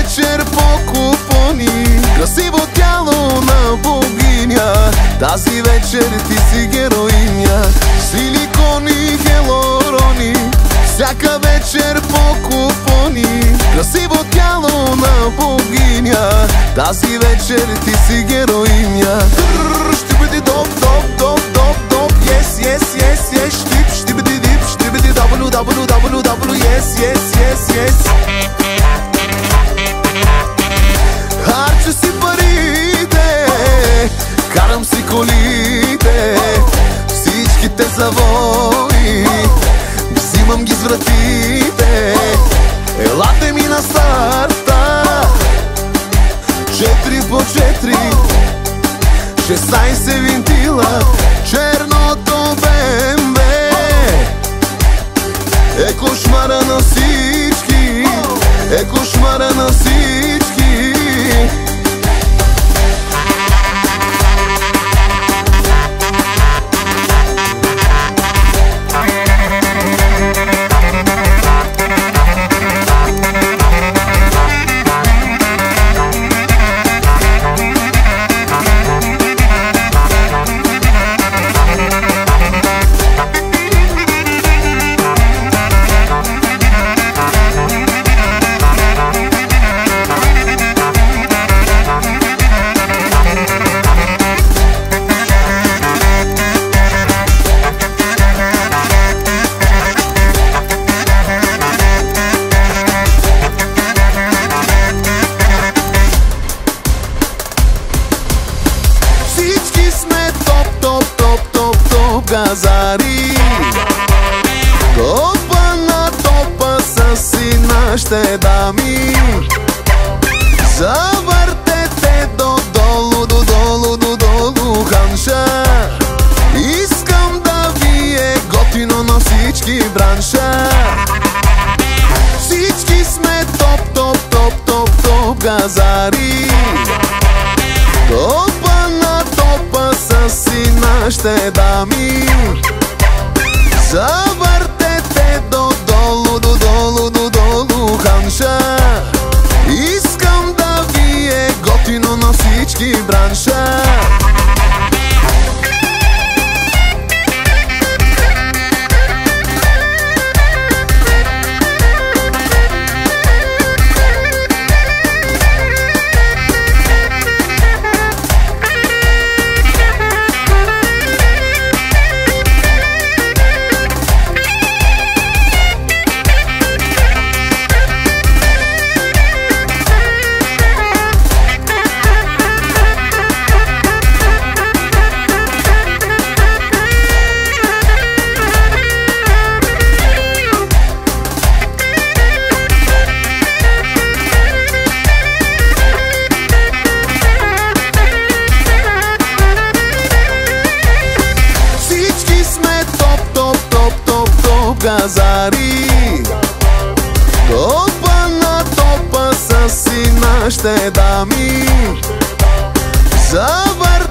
вечер по купони, красиво тяло на богиня. Тази вечер ти си героиня, силикони, хелорони. Всяка вечер по купони, красиво тяло на богиня. Тази вечер ти си героиня. Ще бъде доп, доп, доп, доп, доп. Yes, yes, yes, yes. Штип, ще бъде дип, ще бъде W, W, W, W. Yes, yes, yes, yes. Харча си парите, карам си колите, всичките завои взимам ги с вратите. Елате ми на старта, 4 по 4, 16 винтила, черното БМВ е кошмара на всички, е кошмара на всички. Газари, топа на топа са си нашите дами. Завъртете додолу, додолу, додолу ханша. Искам да ви е готино на всички бранша. Всички сме топ, топ, топ, топ, топ газари. Топа на топа са си нашите дами. Завъртете додолу, додолу, додолу ханша. Искам да ви е готино на всички бранша. Газари, топа на топа са си нашите дами. Завъртете